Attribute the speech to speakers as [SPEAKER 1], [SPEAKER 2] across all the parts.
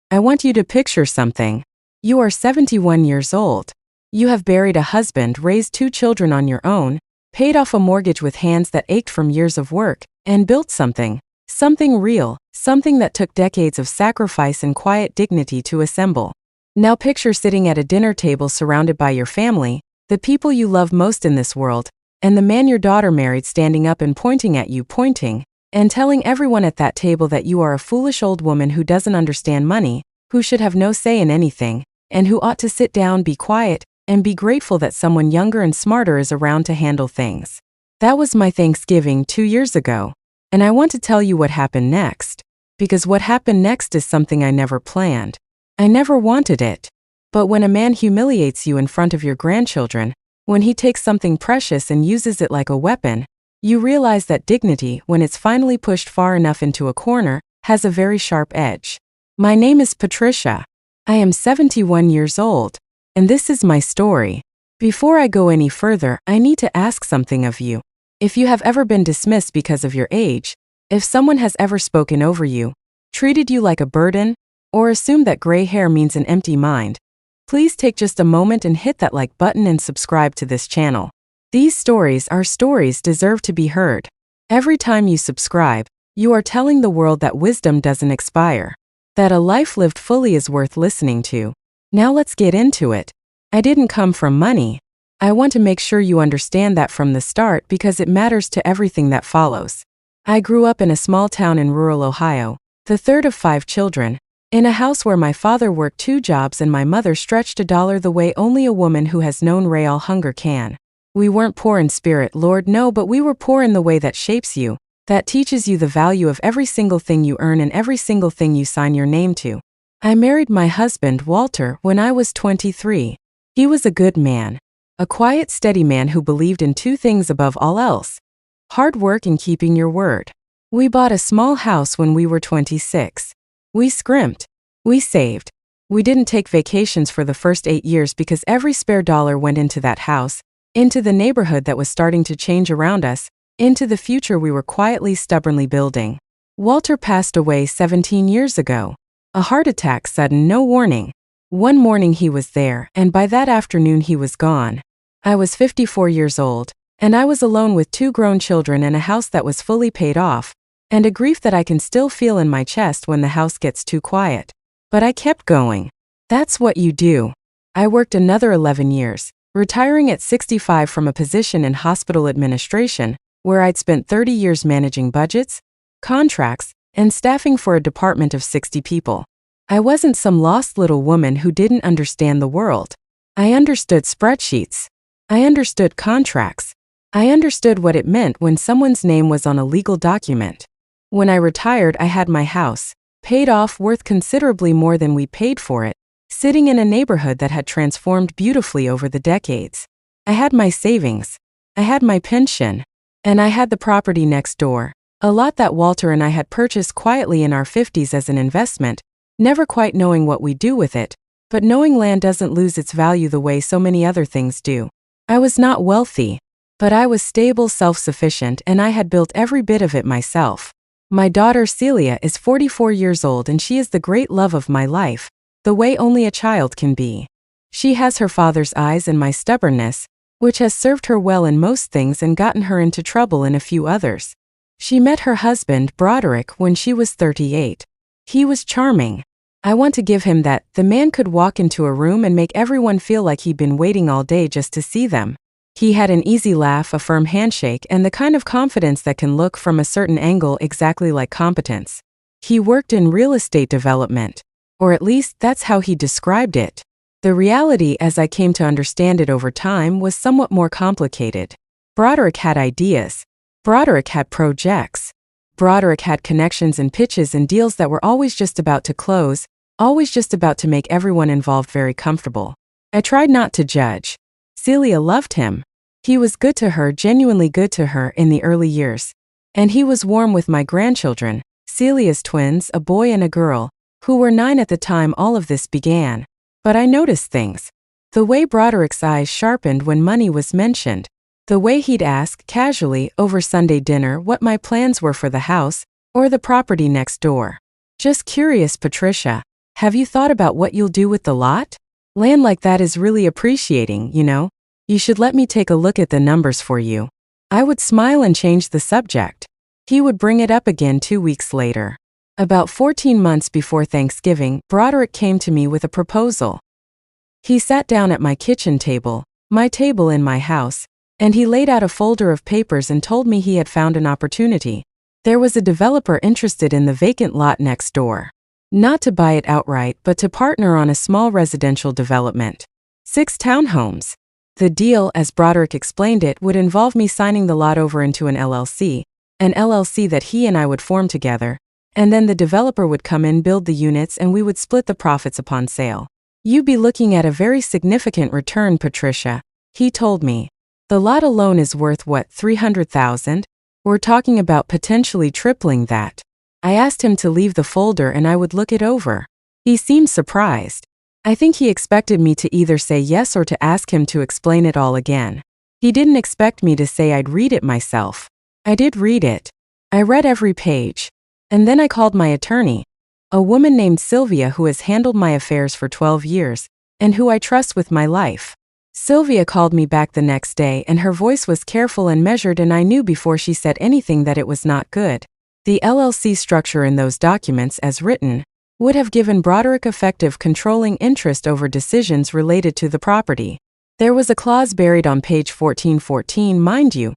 [SPEAKER 1] I want you to picture something. You are 71 years old. You have buried a husband, raised 2 children on your own, paid off a mortgage with hands that ached from years of work, and built something real, something that took decades of sacrifice and quiet dignity to assemble. Now picture sitting at a dinner table surrounded by your family, the people you love most in this world, and the man your daughter married standing up and pointing at you, and telling everyone at that table that you are a foolish old woman who doesn't understand money, who should have no say in anything, and who ought to sit down, be quiet, and be grateful that someone younger and smarter is around to handle things. That was my Thanksgiving 2 years ago, and I want to tell you what happened next, because what happened next is something I never planned. I never wanted it. But when a man humiliates you in front of your grandchildren, when he takes something precious and uses it like a weapon, you realize that dignity, when it's finally pushed far enough into a corner, has a very sharp edge. My name is Patricia. I am 71 years old, and this is my story. Before I go any further, I need to ask something of you. If you have ever been dismissed because of your age, if someone has ever spoken over you, treated you like a burden, or assumed that gray hair means an empty mind, please take just a moment and hit that like button and subscribe to this channel. These stories deserve to be heard. Every time you subscribe, you are telling the world that wisdom doesn't expire, that a life lived fully is worth listening to. Now let's get into it. I didn't come from money. I want to make sure you understand that from the start because it matters to everything that follows. I grew up in a small town in rural Ohio, the third of 5 children, in a house where my father worked 2 jobs and my mother stretched $1 the way only a woman who has known real hunger can. We weren't poor in spirit, Lord no, but we were poor in the way that shapes you, that teaches you the value of every single thing you earn and every single thing you sign your name to. I married my husband, Walter, when I was 23. He was a good man. A quiet, steady man who believed in 2 things above all else: hard work and keeping your word. We bought a small house when we were 26. We scrimped. We saved. We didn't take vacations for the first 8 years because every spare dollar went into that house, into the neighborhood that was starting to change around us, into the future we were quietly, stubbornly building. Walter passed away 17 years ago. A heart attack, sudden, no warning. One morning he was there, and by that afternoon he was gone. I was 54 years old, and I was alone with 2 grown children and a house that was fully paid off, and a grief that I can still feel in my chest when the house gets too quiet. But I kept going. That's what you do. I worked another 11 years, retiring at 65 from a position in hospital administration, where I'd spent 30 years managing budgets, contracts, and staffing for a department of 60 people. I wasn't some lost little woman who didn't understand the world. I understood spreadsheets. I understood contracts. I understood what it meant when someone's name was on a legal document. When I retired, I had my house, paid off, worth considerably more than we paid for it, sitting in a neighborhood that had transformed beautifully over the decades. I had my savings. I had my pension. And I had the property next door, a lot that Walter and I had purchased quietly in our 50s as an investment, never quite knowing what we'd do with it, but knowing land doesn't lose its value the way so many other things do. I was not wealthy, but I was stable, self-sufficient, and I had built every bit of it myself. My daughter Celia is 44 years old and she is the great love of my life, the way only a child can be. She has her father's eyes and my stubbornness, which has served her well in most things and gotten her into trouble in a few others. She met her husband, Broderick, when she was 38. He was charming. I want to give him that. The man could walk into a room and make everyone feel like he'd been waiting all day just to see them. He had an easy laugh, a firm handshake, and the kind of confidence that can look from a certain angle exactly like competence. He worked in real estate development, or at least that's how he described it. The reality, as I came to understand it over time, was somewhat more complicated. Broderick had ideas. Broderick had projects. Broderick had connections and pitches and deals that were always just about to close, always just about to make everyone involved very comfortable. I tried not to judge. Celia loved him. He was good to her, genuinely good to her in the early years. And he was warm with my grandchildren, Celia's twins, a boy and a girl, who were 9 at the time all of this began. But I noticed things. The way Broderick's eyes sharpened when money was mentioned. The way he'd ask, casually, over Sunday dinner, what my plans were for the house, or the property next door. Just curious, Patricia. Have you thought about what you'll do with the lot? Land like that is really appreciating, you know? You should let me take a look at the numbers for you. I would smile and change the subject. He would bring it up again 2 weeks later. About 14 months before Thanksgiving, Broderick came to me with a proposal. He sat down at my kitchen table, my table in my house, and he laid out a folder of papers and told me he had found an opportunity. There was a developer interested in the vacant lot next door. Not to buy it outright, but to partner on a small residential development. 6 townhomes. The deal, as Broderick explained it, would involve me signing the lot over into an LLC that he and I would form together, and then the developer would come in, build the units, and we would split the profits upon sale. You'd be looking at a very significant return, Patricia, he told me. The lot alone is worth what, $300,000? We're talking about potentially tripling that. I asked him to leave the folder and I would look it over. He seemed surprised. I think he expected me to either say yes or to ask him to explain it all again. He didn't expect me to say I'd read it myself. I did read it. I read every page. And then I called my attorney, a woman named Sylvia who has handled my affairs for 12 years, and who I trust with my life. Sylvia called me back the next day and her voice was careful and measured, and I knew before she said anything that it was not good. The LLC structure in those documents, as written, would have given Broderick effective controlling interest over decisions related to the property. There was a clause buried on page 1414, mind you,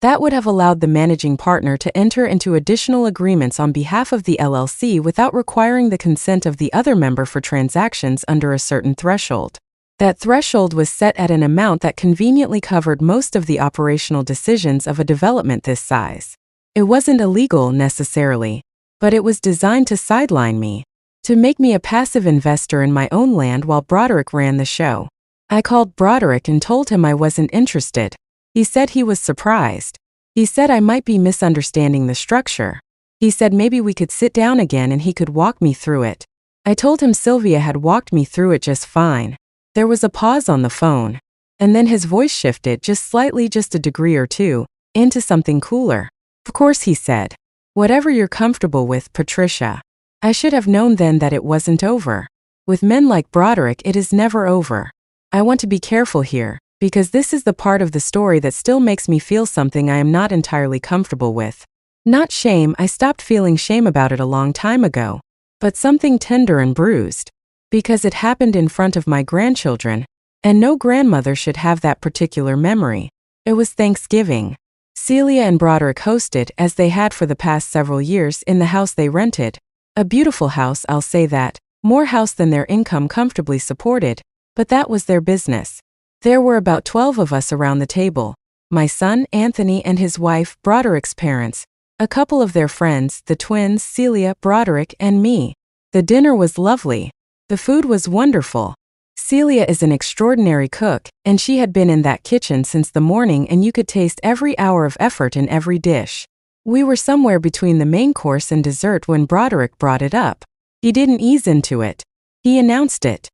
[SPEAKER 1] that would have allowed the managing partner to enter into additional agreements on behalf of the LLC without requiring the consent of the other member for transactions under a certain threshold. That threshold was set at an amount that conveniently covered most of the operational decisions of a development this size. It wasn't illegal necessarily, but it was designed to sideline me, to make me a passive investor in my own land while Broderick ran the show. I called Broderick and told him I wasn't interested. He said he was surprised. He said I might be misunderstanding the structure. He said maybe we could sit down again and he could walk me through it. I told him Sylvia had walked me through it just fine. There was a pause on the phone, and then his voice shifted just slightly, just a degree or two, into something cooler. Of course, he said. Whatever you're comfortable with, Patricia. I should have known then that it wasn't over. With men like Broderick, it is never over. I want to be careful here, because this is the part of the story that still makes me feel something I am not entirely comfortable with. Not shame, I stopped feeling shame about it a long time ago, but something tender and bruised. Because it happened in front of my grandchildren, and no grandmother should have that particular memory. It was Thanksgiving. Celia and Broderick hosted, as they had for the past several years, in the house they rented. A beautiful house, I'll say that, more house than their income comfortably supported, but that was their business. There were about 12 of us around the table. My son, Anthony, and his wife, Broderick's parents, a couple of their friends, the twins, Celia, Broderick, and me. The dinner was lovely. The food was wonderful. Celia is an extraordinary cook, and she had been in that kitchen since the morning, and you could taste every hour of effort in every dish. We were somewhere between the main course and dessert when Broderick brought it up. He didn't ease into it. He announced it.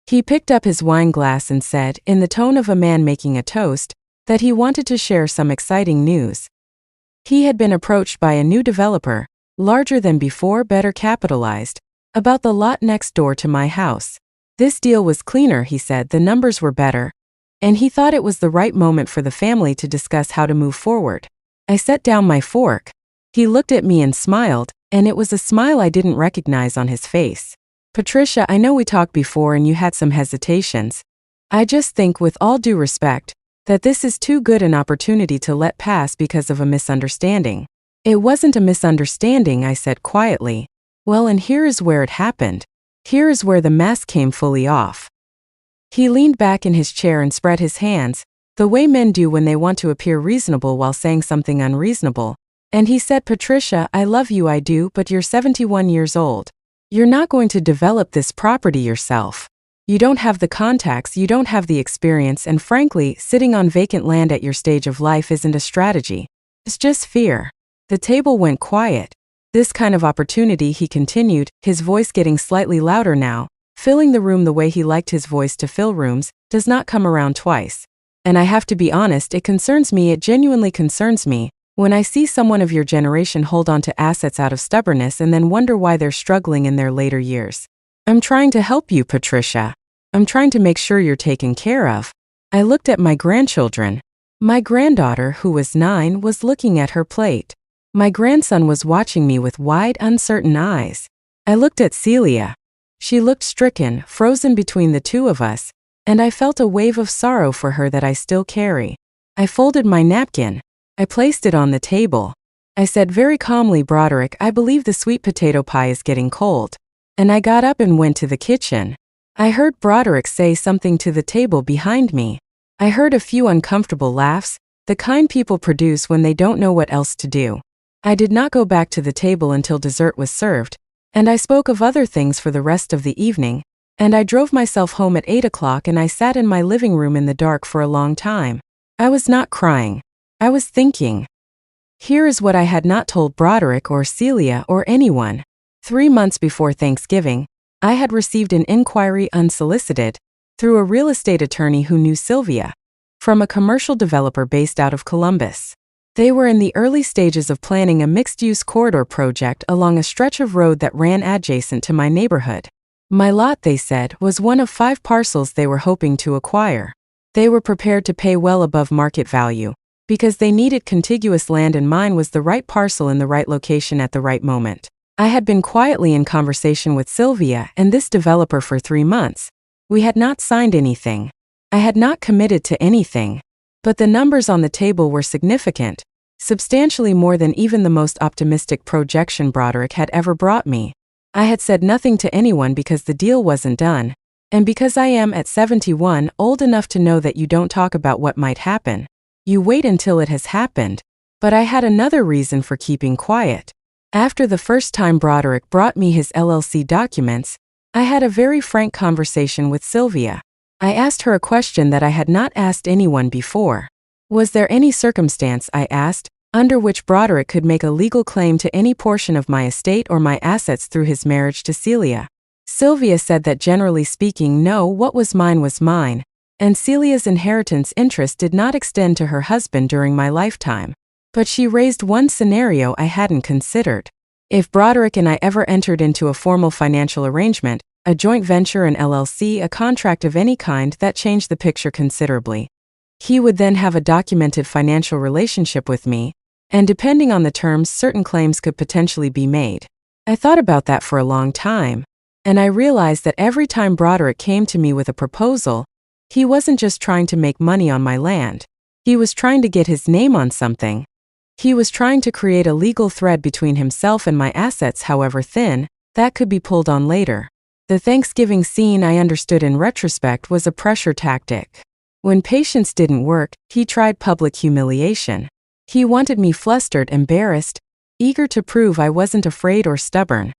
[SPEAKER 1] He picked up his wine glass and said, in the tone of a man making a toast, that he wanted to share some exciting news. He had been approached by a new developer, larger than before, better capitalized, about the lot next door to my house. This deal was cleaner, he said, the numbers were better, and he thought it was the right moment for the family to discuss how to move forward. I set down my fork. He looked at me and smiled, and it was a smile I didn't recognize on his face. Patricia, I know we talked before and you had some hesitations. I just think, with all due respect, that this is too good an opportunity to let pass because of a misunderstanding. It wasn't a misunderstanding, I said quietly. Well, and here is where it happened. Here is where the mask came fully off. He leaned back in his chair and spread his hands, the way men do when they want to appear reasonable while saying something unreasonable. And he said, Patricia, I love you, I do, but you're 71 years old. You're not going to develop this property yourself. You don't have the contacts, you don't have the experience, and frankly, sitting on vacant land at your stage of life isn't a strategy. It's just fear. The table went quiet. This kind of opportunity, he continued, his voice getting slightly louder now, filling the room the way he liked his voice to fill rooms, does not come around twice. And I have to be honest, it concerns me, it genuinely concerns me, when I see someone of your generation hold on to assets out of stubbornness and then wonder why they're struggling in their later years. I'm trying to help you, Patricia. I'm trying to make sure you're taken care of. I looked at my grandchildren. My granddaughter, who was 9, was looking at her plate. My grandson was watching me with wide, uncertain eyes. I looked at Celia. She looked stricken, frozen between the two of us, and I felt a wave of sorrow for her that I still carry. I folded my napkin. I placed it on the table. I said very calmly, Broderick, I believe the sweet potato pie is getting cold. And I got up and went to the kitchen. I heard Broderick say something to the table behind me. I heard a few uncomfortable laughs, the kind people produce when they don't know what else to do. I did not go back to the table until dessert was served, and I spoke of other things for the rest of the evening, and I drove myself home at 8 o'clock and I sat in my living room in the dark for a long time. I was not crying. I was thinking. Here is what I had not told Broderick or Celia or anyone. 3 months before Thanksgiving, I had received an inquiry unsolicited, through a real estate attorney who knew Sylvia, from a commercial developer based out of Columbus. They were in the early stages of planning a mixed-use corridor project along a stretch of road that ran adjacent to my neighborhood. My lot, they said, was one of 5 parcels they were hoping to acquire. They were prepared to pay well above market value, because they needed contiguous land and mine was the right parcel in the right location at the right moment. I had been quietly in conversation with Sylvia and this developer for 3 months. We had not signed anything. I had not committed to anything. But the numbers on the table were significant, substantially more than even the most optimistic projection Broderick had ever brought me. I had said nothing to anyone because the deal wasn't done, and because I am at 71 old enough to know that you don't talk about what might happen. You wait until it has happened. But I had another reason for keeping quiet. After the first time Broderick brought me his LLC documents, I had a very frank conversation with Sylvia. I asked her a question that I had not asked anyone before. Was there any circumstance, I asked, under which Broderick could make a legal claim to any portion of my estate or my assets through his marriage to Celia? Sylvia said that generally speaking, no, what was mine, and Celia's inheritance interest did not extend to her husband during my lifetime. But she raised one scenario I hadn't considered. If Broderick and I ever entered into a formal financial arrangement, a joint venture, an LLC, a contract of any kind, that changed the picture considerably. He would then have a documented financial relationship with me, and depending on the terms, certain claims could potentially be made. I thought about that for a long time, and I realized that every time Broderick came to me with a proposal, he wasn't just trying to make money on my land. He was trying to get his name on something. He was trying to create a legal thread between himself and my assets, however thin, that could be pulled on later. The Thanksgiving scene, I understood in retrospect, was a pressure tactic. When patience didn't work, he tried public humiliation. He wanted me flustered, embarrassed, eager to prove I wasn't afraid or stubborn.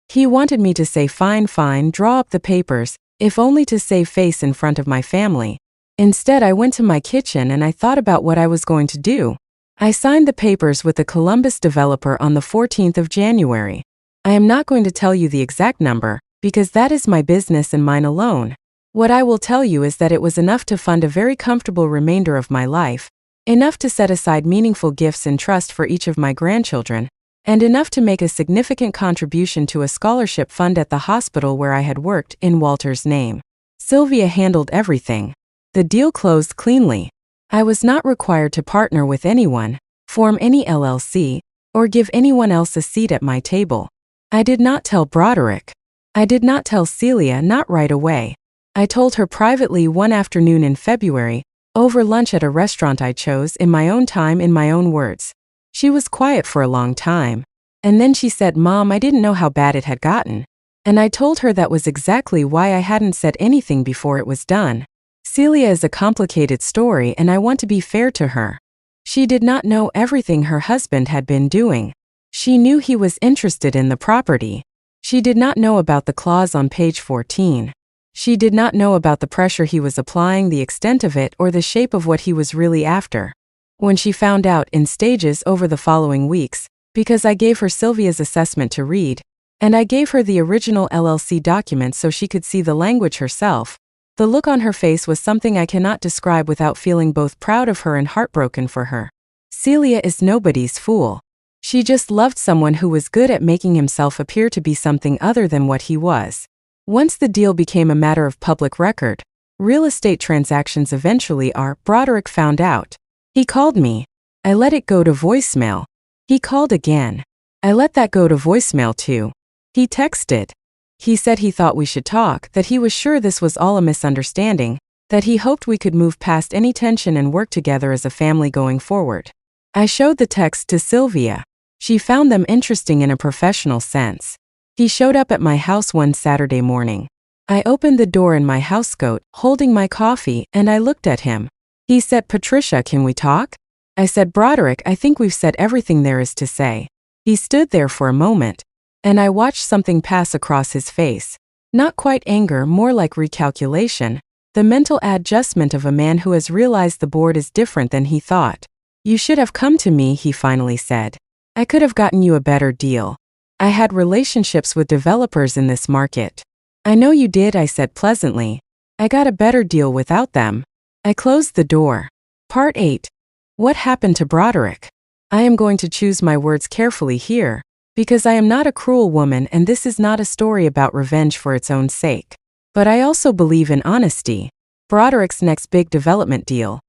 [SPEAKER 1] He wanted me to say, fine, draw up the papers, if only to save face in front of my family. Instead, I went to my kitchen and I thought about what I was going to do. I signed the papers with the Columbus developer on the 14th of January. I am not going to tell you the exact number, because that is my business and mine alone. What I will tell you is that it was enough to fund a very comfortable remainder of my life, enough to set aside meaningful gifts in trust for each of my grandchildren, and enough to make a significant contribution to a scholarship fund at the hospital where I had worked, in Walter's name. Sylvia handled everything. The deal closed cleanly. I was not required to partner with anyone, form any LLC, or give anyone else a seat at my table. I did not tell Broderick. I did not tell Celia, not right away. I told her privately one afternoon in February, over lunch at a restaurant I chose in my own time, in my own words. She was quiet for a long time. And then she said, Mom, I didn't know how bad it had gotten. And I told her that was exactly why I hadn't said anything before it was done. Celia is a complicated story and I want to be fair to her. She did not know everything her husband had been doing. She knew he was interested in the property. She did not know about the clause on page 14. She did not know about the pressure he was applying, the extent of it, or the shape of what he was really after. When she found out, in stages over the following weeks, because I gave her Sylvia's assessment to read, and I gave her the original LLC document so she could see the language herself, the look on her face was something I cannot describe without feeling both proud of her and heartbroken for her. Celia is nobody's fool. She just loved someone who was good at making himself appear to be something other than what he was. Once the deal became a matter of public record, real estate transactions eventually are, Broderick found out. He called me. I let it go to voicemail. He called again. I let that go to voicemail too. He texted. He said he thought we should talk, that he was sure this was all a misunderstanding, that he hoped we could move past any tension and work together as a family going forward. I showed the text to Sylvia. She found them interesting in a professional sense. He showed up at my house one Saturday morning. I opened the door in my housecoat, holding my coffee, and I looked at him. He said, "Patricia, can we talk?" I said, "Broderick, I think we've said everything there is to say." He stood there for a moment, and I watched something pass across his face. Not quite anger, more like recalculation, the mental adjustment of a man who has realized the board is different than he thought. "You should have come to me," he finally said. "I could have gotten you a better deal. I had relationships with developers in this market." "I know you did," I said pleasantly. "I got a better deal without them." I closed the door. Part 8. What happened to Broderick? I am going to choose my words carefully here, because I am not a cruel woman and this is not a story about revenge for its own sake. But I also believe in honesty. Broderick's next big development deal,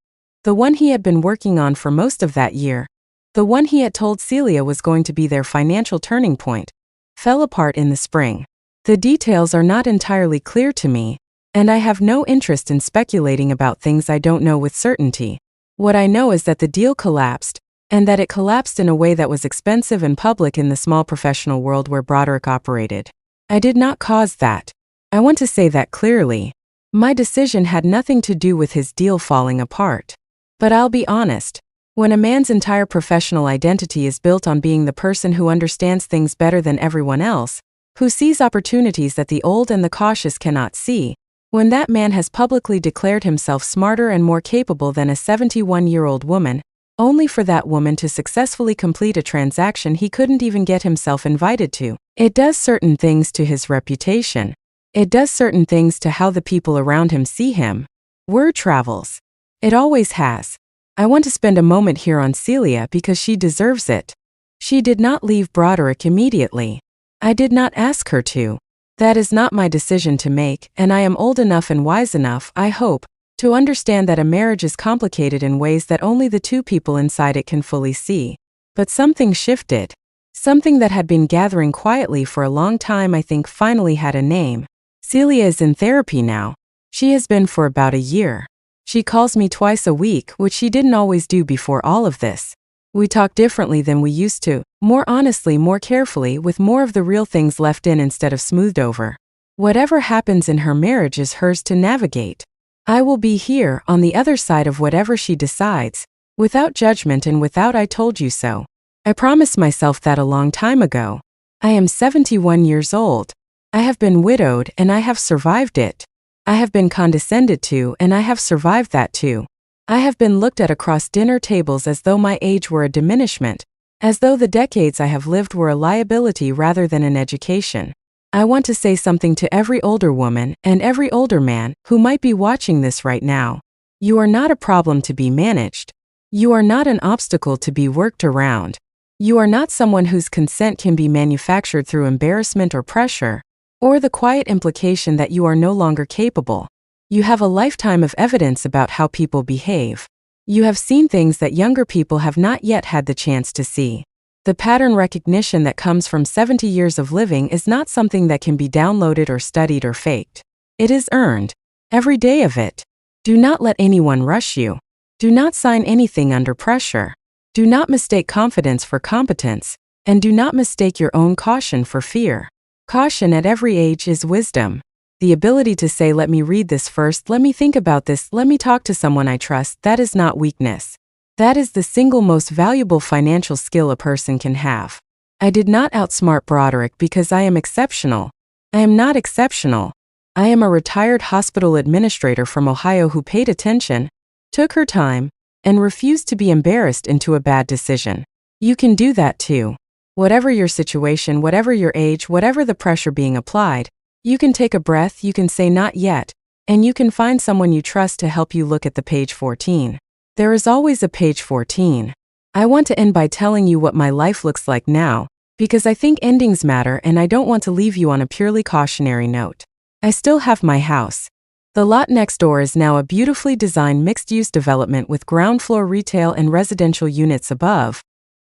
[SPEAKER 1] the one he had been working on for most of that year, the one he had told Celia was going to be their financial turning point, fell apart in the spring. The details are not entirely clear to me, and I have no interest in speculating about things I don't know with certainty. What I know is that the deal collapsed, and that it collapsed in a way that was expensive and public in the small professional world where Broderick operated. I did not cause that. I want to say that clearly. My decision had nothing to do with his deal falling apart. But I'll be honest. When a man's entire professional identity is built on being the person who understands things better than everyone else, who sees opportunities that the old and the cautious cannot see, when that man has publicly declared himself smarter and more capable than a 71-year-old woman, only for that woman to successfully complete a transaction he couldn't even get himself invited to, it does certain things to his reputation. It does certain things to how the people around him see him. Word travels. It always has. I want to spend a moment here on Celia because she deserves it. She did not leave Broderick immediately. I did not ask her to. That is not my decision to make, and I am old enough and wise enough, I hope, to understand that a marriage is complicated in ways that only the two people inside it can fully see. But something shifted. Something that had been gathering quietly for a long time, I think, finally had a name. Celia is in therapy now. She has been for about a year. She calls me twice a week, which she didn't always do before all of this. We talk differently than we used to, more honestly, more carefully, with more of the real things left in instead of smoothed over. Whatever happens in her marriage is hers to navigate. I will be here, on the other side of whatever she decides, without judgment and without "I told you so." I promised myself that a long time ago. I am 71 years old. I have been widowed and I have survived it. I have been condescended to and I have survived that too. I have been looked at across dinner tables as though my age were a diminishment, as though the decades I have lived were a liability rather than an education. I want to say something to every older woman and every older man who might be watching this right now. You are not a problem to be managed. You are not an obstacle to be worked around. You are not someone whose consent can be manufactured through embarrassment or pressure, or the quiet implication that you are no longer capable. You have a lifetime of evidence about how people behave. You have seen things that younger people have not yet had the chance to see. The pattern recognition that comes from 70 years of living is not something that can be downloaded or studied or faked. It is earned. Every day of it. Do not let anyone rush you. Do not sign anything under pressure. Do not mistake confidence for competence, and do not mistake your own caution for fear. Caution at every age is wisdom. The ability to say, "Let me read this first, let me think about this, let me talk to someone I trust," that is not weakness. That is the single most valuable financial skill a person can have. I did not outsmart Broderick because I am exceptional. I am not exceptional. I am a retired hospital administrator from Ohio who paid attention, took her time, and refused to be embarrassed into a bad decision. You can do that too. Whatever your situation, whatever your age, whatever the pressure being applied, you can take a breath, you can say "not yet," and you can find someone you trust to help you look at the page 14. There is always a page 14. I want to end by telling you what my life looks like now, because I think endings matter and I don't want to leave you on a purely cautionary note. I still have my house. The lot next door is now a beautifully designed mixed-use development with ground floor retail and residential units above,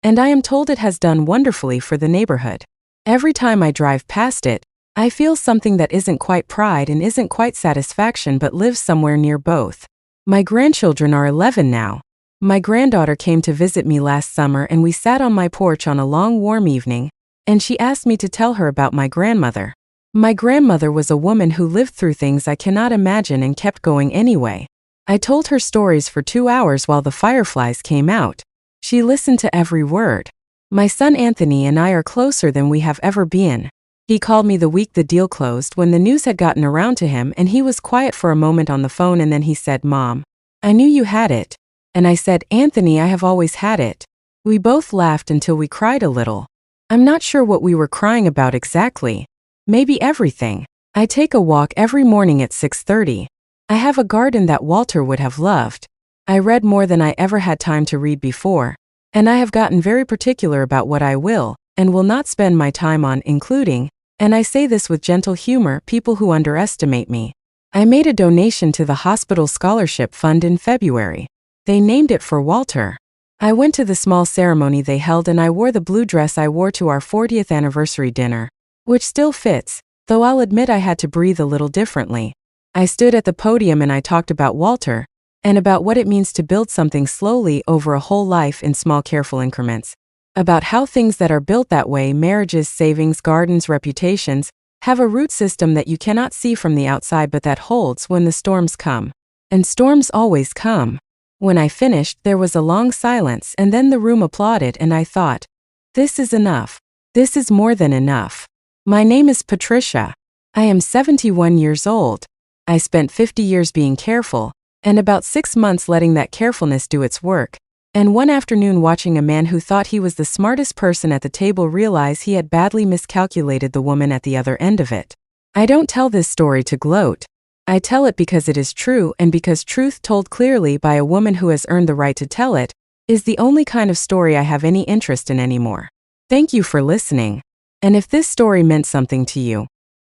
[SPEAKER 1] and I am told it has done wonderfully for the neighborhood. Every time I drive past it, I feel something that isn't quite pride and isn't quite satisfaction but lives somewhere near both. My grandchildren are 11 now. My granddaughter came to visit me last summer and we sat on my porch on a long warm evening, and she asked me to tell her about my grandmother. My grandmother was a woman who lived through things I cannot imagine and kept going anyway. I told her stories for 2 hours while the fireflies came out. She listened to every word. My son Anthony and I are closer than we have ever been. He called me the week the deal closed when the news had gotten around to him, and he was quiet for a moment on the phone and then he said, "Mom, I knew you had it." And I said, "Anthony, I have always had it." We both laughed until we cried a little. I'm not sure what we were crying about exactly. Maybe everything. I take a walk every morning at 6:30. I have a garden that Walter would have loved. I read more than I ever had time to read before, and I have gotten very particular about what I will and will not spend my time on, including, and I say this with gentle humor, people who underestimate me. I made a donation to the hospital scholarship fund in February. They named it for Walter. I went to the small ceremony they held and I wore the blue dress I wore to our 40th anniversary dinner, which still fits, though I'll admit I had to breathe a little differently. I stood at the podium and I talked about Walter, and about what it means to build something slowly over a whole life in small careful increments. About how things that are built that way, marriages, savings, gardens, reputations, have a root system that you cannot see from the outside but that holds when the storms come. And storms always come. When I finished, there was a long silence and then the room applauded and I thought, this is enough. This is more than enough. My name is Patricia. I am 71 years old. I spent 50 years being careful, and about 6 months letting that carefulness do its work, and one afternoon watching a man who thought he was the smartest person at the table realize he had badly miscalculated the woman at the other end of it. I don't tell this story to gloat. I tell it because it is true, and because truth told clearly by a woman who has earned the right to tell it is the only kind of story I have any interest in anymore. Thank you for listening. And if this story meant something to you,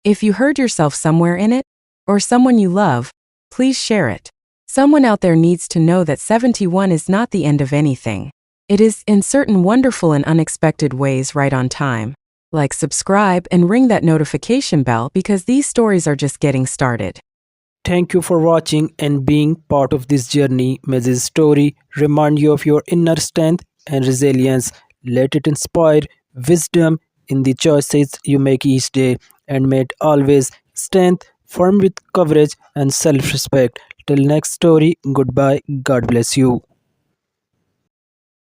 [SPEAKER 1] if you heard yourself somewhere in it, or someone you love, please share it. Someone out there needs to know that 71 is not the end of anything. It is, in certain wonderful and unexpected ways, right on time. Like, subscribe, and ring that notification bell because these stories are just getting started.
[SPEAKER 2] Thank you for watching and being part of this journey. May this story remind you of your inner strength and resilience. Let it inspire wisdom in the choices you make each day, and may it always stand firm with courage and self-respect. Till next story, goodbye. God bless you.